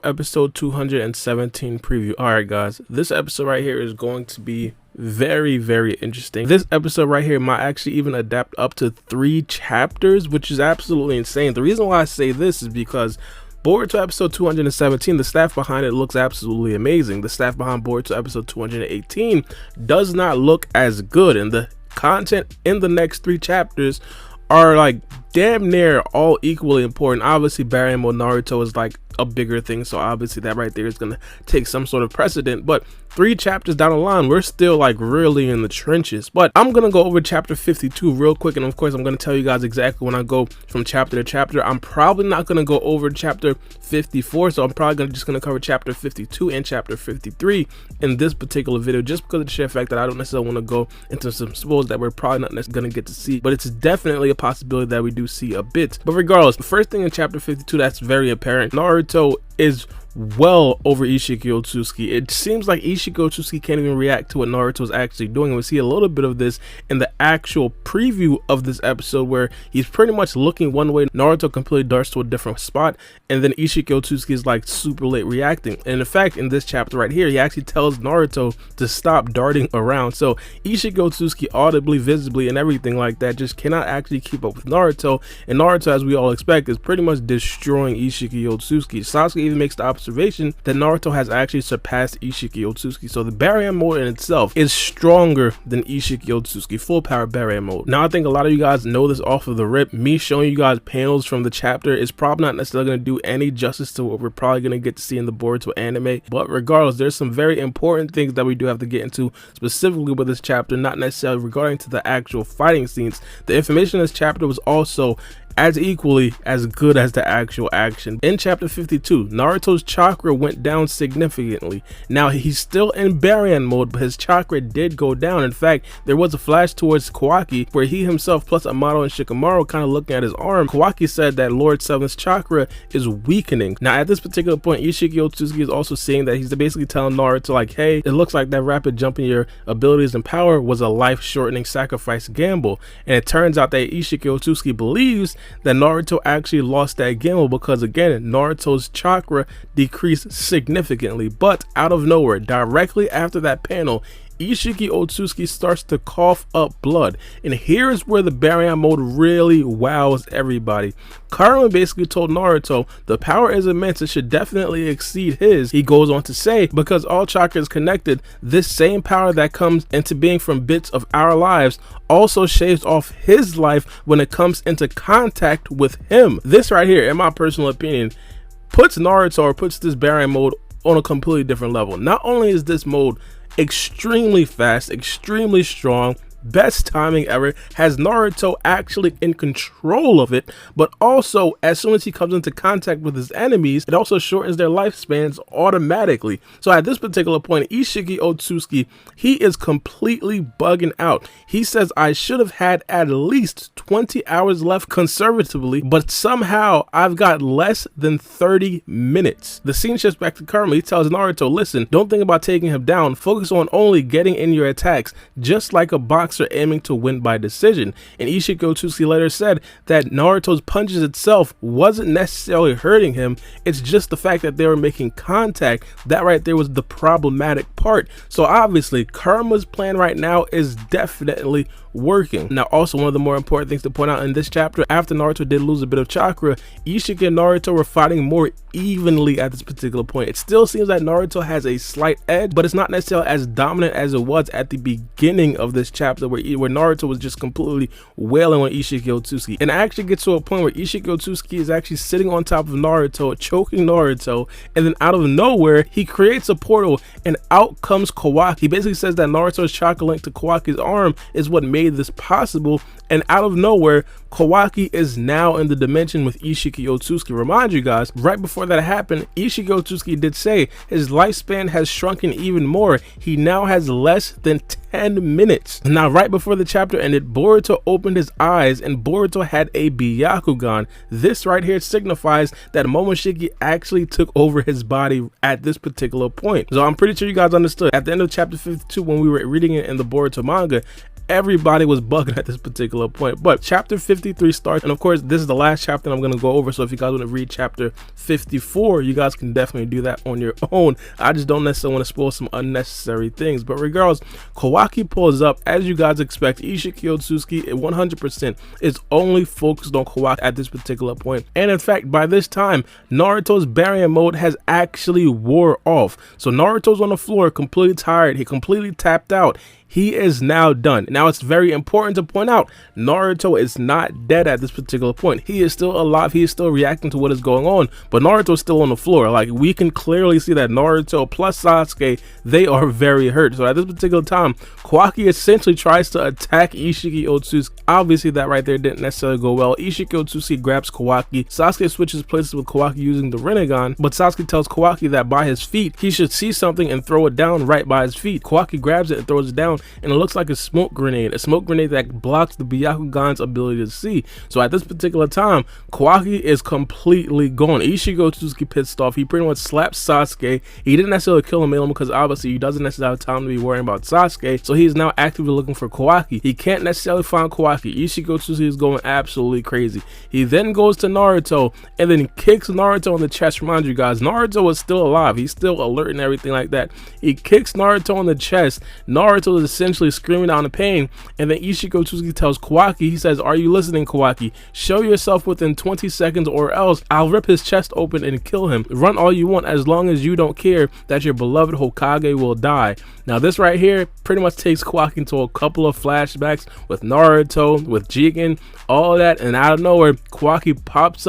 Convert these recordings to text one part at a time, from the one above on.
episode 217 preview. Alright guys, this episode right here is going to be very interesting. This episode right here might actually even adapt up to 3 chapters, which is absolutely insane. The reason why I say this is because Boruto episode 217, the staff behind it looks absolutely amazing. The staff behind Boruto episode 218 does not look as good, and the content in the next 3 chapters are like damn near all equally important. Obviously Baryon Mode Naruto is like a bigger thing, so obviously that right there is gonna take some sort of precedent, but 3 chapters down the line we're still like really in the trenches. But I'm gonna go over chapter 52 real quick, and of course I'm gonna tell you guys exactly when I go from chapter to chapter. I'm probably not gonna go over chapter 54, so I'm probably just gonna cover chapter 52 and chapter 53 in this particular video, just because of the sheer fact that I don't necessarily want to go into some spoilers that we're probably not necessarily gonna get to see, but it's definitely a possibility that we do see a bit. But regardless, the first thing in chapter 52 that's very apparent, Naruto is well over Ishiki Otsutsuki. It seems like Ishiki Otsutsuki can't even react to what Naruto is actually doing, and we see a little bit of this in the actual preview of this episode, where he's pretty much looking one way, Naruto completely darts to a different spot, and then Ishiki Otsutsuki is like super late reacting. And in fact, in this chapter right here, he actually tells Naruto to stop darting around. So Ishiki Otsutsuki audibly, visibly, and everything like that just cannot actually keep up with Naruto, and Naruto, as we all expect, is pretty much destroying Ishiki Otsutsuki. Sasuke even makes the observation that Naruto has actually surpassed Ishiki Otsutsuki. So the Baryon mode in itself is stronger than Ishiki Otsutsuki, full power Baryon mode. Now I think a lot of you guys know this off of the rip. Me showing you guys panels from the chapter is probably not necessarily going to do any justice to what we're probably going to get to see in the Boruto anime, but regardless, there's some very important things that we do have to get into specifically with this chapter, not necessarily regarding to the actual fighting scenes. The information in this chapter was also as equally as good as the actual action. In chapter 52, Naruto's chakra went down significantly. Now he's still in Baryon mode, but his chakra did go down. In fact, there was a flash towards Kawaki where he himself plus Amato and Shikamaru kind of looking at his arm. Kawaki said that Lord Seven's chakra is weakening. Now at this particular point, Ishiki Otsutsuki is also saying that he's basically telling Naruto like, hey, it looks like that rapid jump in your abilities and power was a life-shortening sacrifice gamble. And it turns out that Ishiki Otsutsuki believes that Naruto actually lost that gamble because, again, Naruto's chakra decreased significantly. But out of nowhere, directly after that panel, Ishiki Otsutsuki starts to cough up blood, and here's where the Baryon mode really wows everybody. Karma basically told Naruto the power is immense, it should definitely exceed his. He goes on to say, because all chakra is connected, this same power that comes into being from bits of our lives also shaves off his life when it comes into contact with him. This right here, in my personal opinion, puts Naruto, or puts this Baryon mode on a completely different level. Not only is this mode extremely fast, extremely strong, best timing ever, has Naruto actually in control of it, but also as soon as he comes into contact with his enemies, it also shortens their lifespans automatically. So at this particular point, Ishiki Otsutsuki, he is completely bugging out. He says, I should have had at least 20 hours left conservatively, but somehow I've got less than 30 minutes. The scene shifts back to Karma. He tells Naruto, listen, don't think about taking him down, focus on only getting in your attacks, just like a boxer aiming to win by decision. And Ishiki Otsutsuki later said that Naruto's punches itself wasn't necessarily hurting him, it's just the fact that they were making contact. That right there was the problematic part. So obviously Karma's plan right now is definitely working. Now also, one of the more important things to point out in this chapter, after Naruto did lose a bit of chakra, Ishiki and Naruto were fighting more evenly at this particular point. It still seems that Naruto has a slight edge, but it's not necessarily as dominant as it was at the beginning of this chapter, where Naruto was just completely wailing on Ishiki Otsutsuki. And it actually gets to a point where Ishiki Otsutsuki is actually sitting on top of Naruto, choking Naruto, and then out of nowhere he creates a portal and out comes Kawaki. He basically says that Naruto's chakra link to Kawaki's arm is what made this possible, and out of nowhere Kawaki is now in the dimension with Ishiki Otsutsuki. Remind you guys, right before that happened, Ishiki Otsutsuki did say his lifespan has shrunken even more. He now has less than 10 minutes. Now right before the chapter ended, Boruto opened his eyes and Boruto had a Byakugan. This right here signifies that Momoshiki actually took over his body at this particular point. So I'm pretty sure you guys understood. At the end of chapter 52, when we were reading it in the Boruto manga, everybody was bugging at this particular point. But chapter 53 starts, and of course this is the last chapter I'm going to go over, so if you guys want to read chapter 54, you guys can definitely do that on your own. I just don't necessarily want to spoil some unnecessary things. But regardless, Kawaki pulls up. As you guys expect, Ishiki Otsutsuki 100% is only focused on Kawaki at this particular point. And in fact, by this time, Naruto's barrier mode has actually wore off. So Naruto's on the floor, completely tired. He completely tapped out. He is now done. Now, it's very important to point out, Naruto is not dead at this particular point. He is still alive. He is still reacting to what is going on, but Naruto is still on the floor. Like, we can clearly see that Naruto plus Sasuke, they are very hurt. So at this particular time, Kawaki essentially tries to attack Ishiki Otsutsuki. Obviously, that right there didn't necessarily go well. Ishiki Otsutsuki grabs Kawaki. Sasuke switches places with Kawaki using the Rinnegan, but Sasuke tells Kawaki that by his feet, he should see something and throw it down right by his feet. Kawaki grabs it and throws it down, and it looks like a smoke grenade that blocks the Byakugan's ability to see. So at this particular time, Kawaki is completely gone. Ishiki Otsutsuki pissed off. He pretty much slaps Sasuke. He didn't necessarily kill him because obviously he doesn't necessarily have time to be worrying about Sasuke, so he's now actively looking for Kawaki. He can't necessarily find Kawaki. Ishiki Otsutsuki is going absolutely crazy. He then goes to Naruto and then kicks Naruto in the chest. Remind you guys, Naruto is still alive. He's still alert and everything like that. He kicks Naruto in the chest. Naruto is essentially screaming out in pain, and then Ishiki Otsutsuki tells Kawaki, he says, "Are you listening, Kawaki? Show yourself within 20 seconds or else I'll rip his chest open and kill him. Run all you want as long as you don't care that your beloved Hokage will die." Now this right here pretty much takes Kawaki into a couple of flashbacks with Naruto, with Jigen, all that, and out of nowhere, Kawaki pops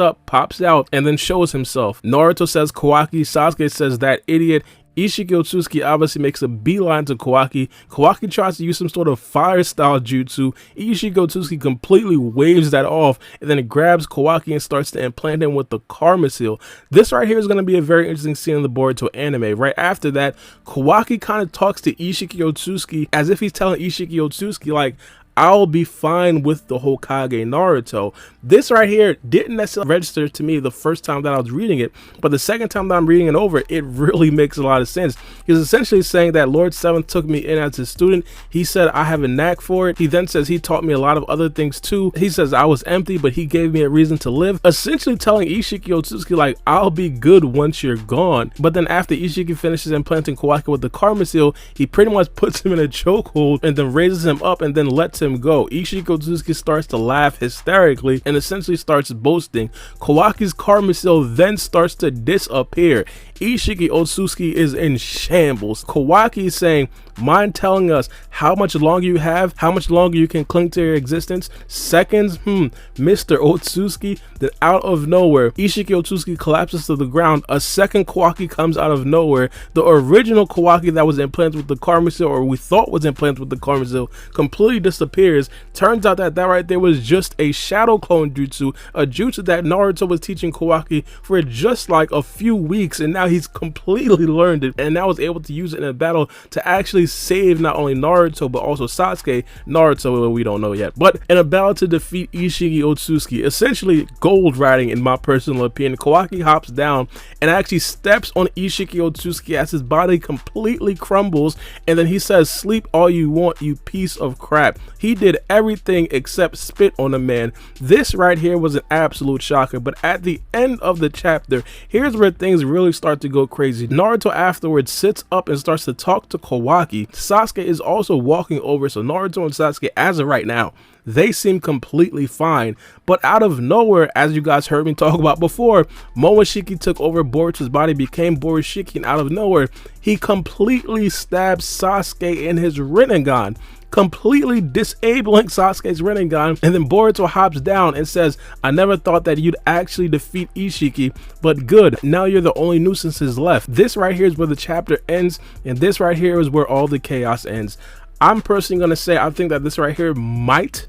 out, and then shows himself. Naruto says Kawaki, Sasuke says that idiot. Ishiki Otsutsuki obviously makes a beeline to Kawaki. Kawaki tries to use some sort of fire style jutsu. Ishiki Otsutsuki completely waves that off, and then it grabs Kawaki and starts to implant him with the karma seal. This right here is going to be a very interesting scene in the Boruto anime. Right after that, Kawaki kind of talks to Ishiki Otsutsuki as if he's telling Ishiki Otsutsuki, like, I'll be fine with the Hokage Naruto. This right here didn't necessarily register to me the first time that I was reading it, but the second time that I'm reading it over, it really makes a lot of sense. He's essentially saying that Lord 7 took me in as a student. He said I have a knack for it. He then says he taught me a lot of other things too. He says I was empty, but he gave me a reason to live. Essentially telling Ishiki Otsutsuki, like, I'll be good once you're gone. But then after Ishiki finishes implanting Kawaki with the karma seal, he pretty much puts him in a chokehold and then raises him up and then lets him go. Ishiki Otsutsuki starts to laugh hysterically and essentially starts boasting. Kawaki's karma seal then starts to disappear. Ishiki Otsutsuki is in shambles. Kawaki is saying, mind telling us how much longer you have, how much longer you can cling to your existence? Seconds? Mr. Otsutsuki. Then out of nowhere, Ishiki Otsutsuki collapses to the ground. A second Kawaki comes out of nowhere. The original Kawaki that was implanted with the karma seal, or we thought was implanted with the karma seal, completely disappears. Turns out that right there was just a shadow clone jutsu, a jutsu that Naruto was teaching Kawaki for just like a few weeks, and now he's completely learned it and now is able to use it in a battle to actually save not only Naruto but also Sasuke. Naruto, we don't know yet, but in a battle to defeat Ishiki Otsutsuki. Essentially gold riding in my personal opinion. Kawaki hops down and actually steps on Ishiki Otsutsuki as his body completely crumbles, and then he says, "Sleep all you want, you piece of crap." He did everything except spit on the man. This right here was an absolute shocker, but at the end of the chapter, here's where things really start to go crazy. Naruto afterwards sits up and starts to talk to Kawaki. Sasuke is also walking over, so Naruto and Sasuke, as of right now, they seem completely fine. But out of nowhere, as you guys heard me talk about before, Momoshiki took over Boruto's body, became Borushiki, and out of nowhere, he completely stabs Sasuke in his Rinnegan, completely disabling Sasuke's Rinnegan. And then Boruto hops down and says, "I never thought that you'd actually defeat Ishiki, but good, now you're the only nuisances left." This right here is where the chapter ends, and this right here is where all the chaos ends. I'm personally going to say I think that this right here might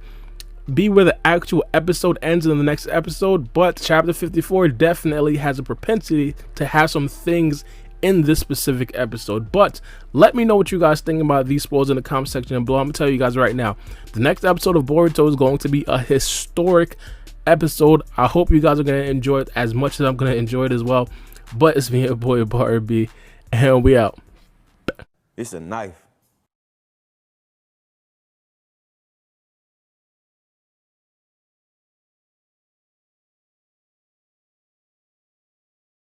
be where the actual episode ends in the next episode, but chapter 54 definitely has a propensity to have some things in this specific episode. But let me know what you guys think about these spoilers in the comment section below. I'm gonna tell you guys right now, the next episode of Boruto is going to be a historic episode. I hope you guys are gonna enjoy it as much as I'm gonna enjoy it as well. But it's me, your boy Barbie, and we out. It's a knife.